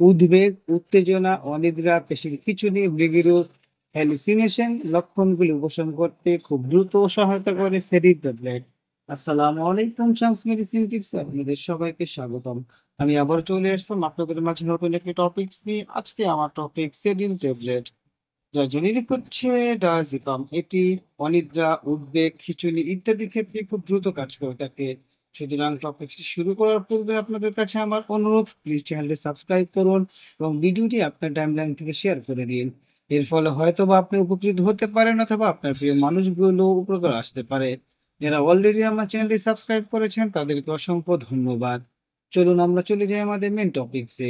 উদ্বেগ, উত্তেজনা, অনিদ্রা, পেশির খিঁচুনি, মৃগীরোগ, হ্যালুসিনেশন লক্ষণগুলি উপশম করতে খুব দ্রুত সহায়তা করে সেরিক ট্যাবলেট। আসসালামু আলাইকুম, চান্স মেডিসিন টিপস আপনাদের সবাইকে স্বাগতম। আমি আবার চলে আসলাম আপনাদের মাঝে নতুন একটি টপিকস নিয়ে। আজকে আমার টপিক সেডিন ট্যাবলেট, যা জেনেরিক হচ্ছে ডায়াজিপাম। এটি অনিদ্রা, উদ্বেগ, খিঁচুনি ইত্যাদি ক্ষেত্রে খুব দ্রুত কাজ করে থাকে। সুতরাং টপিকটি শুরু করার পূর্বে আপনাদের কাছে আমার অনুরোধ, প্লিজ চ্যানেলটি সাবস্ক্রাইব করুন এবং ভিডিওটি আপনার টাইমলাইন থেকে শেয়ার করে দিন। এর ফলে হয়তোবা আপনি উপকৃত হতে পারেন অথবা আপনার প্রিয় মানুষগুলো উপকার আসতে পারে। যারা অলরেডি আমার চ্যানেলটি সাবস্ক্রাইব করেছেন তাদেরকে অসংখ্য ধন্যবাদ। চলুন আমরা চলে যাই আমাদের মেন টপিকসে।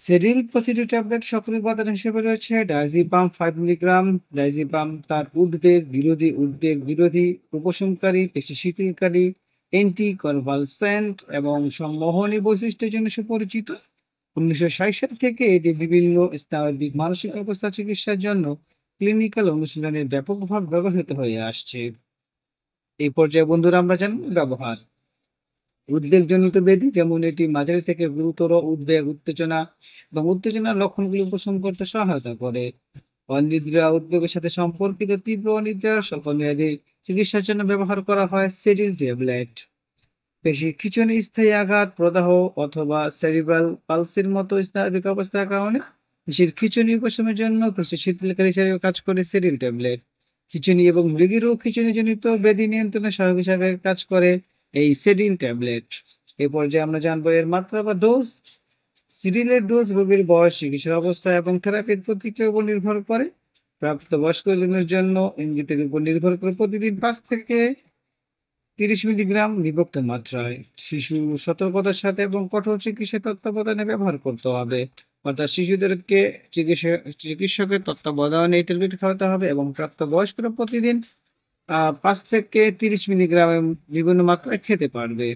সেরিল প্রতিটি ট্যাবলেট সক্রিয় উপাদান হিসেবে রয়েছে ডায়াজিপাম 5 মিলিগ্রাম। ডায়াজিপাম তার উদ্বেগ বিরোধী, উপশমকারী, পেশি শিথিলকারী, অ্যান্টি কনভালসেন্ট এবং সম্মোহনী বৈশিষ্ট্যের জন্য সুপরিচিত। 1960 সাল থেকে এটি বিভিন্ন স্নায়বিক মানসিক অবস্থা চিকিৎসার জন্য ক্লিনিক্যাল অনুশীলনে ব্যাপকভাবে ব্যবহৃত হয়ে আসছে। এই পর্যায়ে বন্ধুরা আমরা জানব ব্যবহার। উদ্বেগজনিত ব্যাধি যেমন এটি মাঝারি থেকে গুরুতর উদ্বেগ, উত্তেজনা এবং উত্তেজনার লক্ষণগুলি উপশম করতে সহায়তা করে। অনিদ্রা উদ্বেগের সাথে সম্পর্কিত তীব্র অনিদ্রা স্বল্পমেয়াদী চিকিৎসার জন্য ব্যবহার করা হয় সেরিল ট্যাবলেট। পেশি খিঁচুনি, স্থায়ী আঘাত, প্রদাহ অথবা সেরিব্রাল পালসির মতো স্নায়বিক অবস্থার কারণে পেশির খিঁচুনি উপশমের জন্য পেশি শিথিলকারী হিসেবে কাজ করে সেরিল ট্যাবলেট। খিঁচুনি এবং মৃগীরোগ খিঁচুনিজনিত ব্যাধি নিয়ন্ত্রণে সহায়ক হিসাবে কাজ করে এই সেরিল ট্যাবলেট। এ পর্যায়ে আমরা জানবো এর মাত্রা বা ডোজ। সিরিলের ডোজ রোগীর বয়স, চিকিৎসার অবস্থা এবং থেরাপির প্রতিক্রিয়ার উপর নির্ভর করে। প্রাপ্তবয়স্কজনের জন্য ইঙ্গিতের উপর নির্ভর করে প্রতিদিন 5 থেকে 30 মিলিগ্রাম বিভক্ত মাত্রায়। শিশু সতর্কতার সাথে এবং কঠোর চিকিৎসা তত্ত্বাবধানে ব্যবহার করতে হবে। অর্থাৎ শিশুদেরকে চিকিৎসকের তত্ত্বাবধানে এই ট্যাবলেট খাওয়াতে হবে এবং প্রাপ্তবয়স্করা প্রতিদিন 5 থেকে 30 মিলিগ্রাম বিভিন্ন মাত্রায় খেতে পারবে।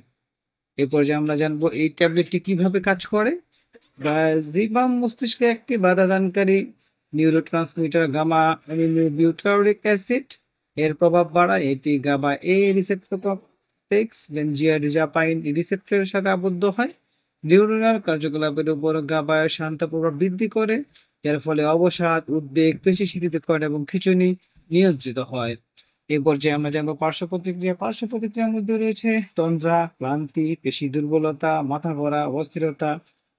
এ পর্যায়ে আমরা জানবো এই ট্যাবলেটটি কিভাবে কাজ করে। ডায়াজিপাম মস্তিষ্কে একটি বাধাদানকারী নিউরোট্রান্সমিটার গামা অ্যামিনোবিউটারিক অ্যাসিড এর প্রভাব বাড়ায়। এটি গাবা এ রিসেপ্টর কমপ্লেক্স বেনজিয়াডিজাপাইন রিসেপ্টরের সাথে আবদ্ধ হয়। নিউরনাল কার্যকলাপের উপর গাবা শান্ত প্রভাব বৃদ্ধি করে। এর ফলে অবসাদ, উদ্বেগ, পেশি শিথিলকরণ এবং খিঁচুনি নিয়ন্ত্রিত হয়। এই পর্যায়ে আমরা জানবো পার্শ্ব প্রতিক্রিয়া। পার্শ্ব প্রতিক্রিয়ার মধ্যে রয়েছে তন্দ্রা, ক্লান্তি, পেশি দুর্বলতা, মাথা ঘোরা, অস্থিরতা,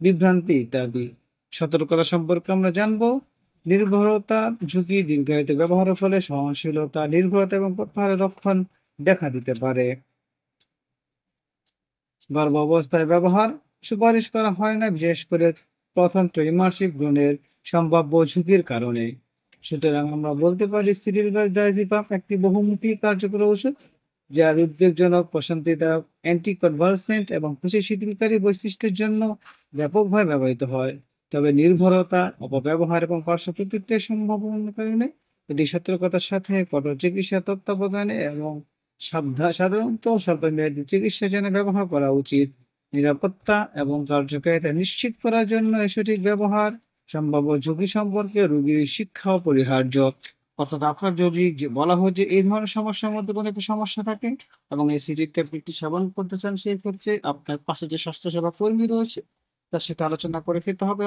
বিভ্রান্তি ইত্যাদি। সতর্কতা সম্পর্কে আমরা জানবো। নির্ভরতা ঝুঁকি, দীর্ঘায়িত ব্যবহারের ফলে সহনশীলতা, নির্ভরতা এবং প্রত্যাহারের লক্ষণ দেখা দিতে পারে। গর্ভাবস্থায় ব্যবহার সুপারিশ করা হয় না, বিশেষ করে প্রথম ত্রৈমাসিক ভ্রূণের সম্ভাব্য ঝুঁকির কারণে। সুতরাং আমরা বলতে পারি সিরিল বা ডায়াজিপাম একটি বহুমুখী কার্যকর ওষুধ, যার উদ্বেগজনক, প্রশান্তিদায়ক, অ্যান্টি কনভালসেন্ট এবং পেশি শিথিলকারী বৈশিষ্ট্যের জন্য ব্যাপকভাবে ব্যবহৃত হয়। তবে নির্ভরতা, অপব্যবহার এবং পার্শ্ব প্রতিক্রিয়ার সম্ভাবনার কারণে এটি সতর্কতার সাথে কঠোর চিকিৎসা তত্ত্বাবধানে এবং সাধারণত স্বল্পমেয়াদী চিকিৎসার জন্য ব্যবহার করা উচিত। নিরাপত্তা এবং কার্যকারিতা নিশ্চিত করার জন্য এর সঠিক ব্যবহার, সম্ভাব্য ঝুঁকি সম্পর্কে রোগীর শিক্ষা অপরিহার্য। অর্থাৎ আপনার যদি বলা হয় যে এই ধরনের সমস্যার মধ্যে কোনো একটা সমস্যা থাকে এবং এই সিরিক ট্যাবলেটটি সেবন করতে চান, সেই ক্ষেত্রে আপনার পাশে যে স্বাস্থ্যসেবা কর্মী রয়েছে তার সাথে আলোচনা করে খেতে হবে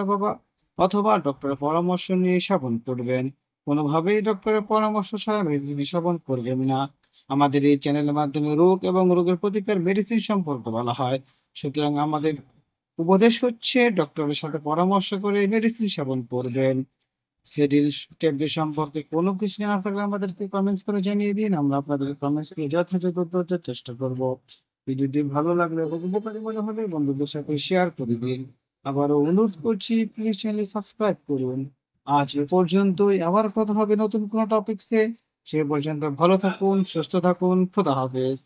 অথবা ডক্টরের পরামর্শ নিয়ে সেবন করবেন। কোনোভাবেই ডক্টরের পরামর্শ ছাড়া মেডিসিন সেবন করবেন না। আমাদের এই চ্যানেলের মাধ্যমে রোগ এবং রোগের প্রতিকার মেডিসিন সম্পর্কে বলা হয়। সুতরাং আমাদের উপদেশ হচ্ছে ডক্টরের সাথে পরামর্শ করে মেডিসিন সেবন করবেন। সেটির ট্যাবলেট সম্পর্কে কোনো কিছু জানার থাকলে আমাদেরকে কমেন্টস করে জানিয়ে দিন। আমরা আপনাদের কমেন্টস কে যথাযথ উত্তর দেওয়ার চেষ্টা করব। ভিডিওটি ভালো লাগলে এবং উপকারী মনে হলে বন্ধুদের সাথে শেয়ার করে দিন। আবারও অনুরোধ করছি, প্লিজ চ্যানেল সাবস্ক্রাইব করুন। আজ এ পর্যন্তই। আবার কথা হবে নতুন কোনো টপিকসে। সে পর্যন্ত ভালো থাকুন, সুস্থ থাকুন। খোদা হাফেজ।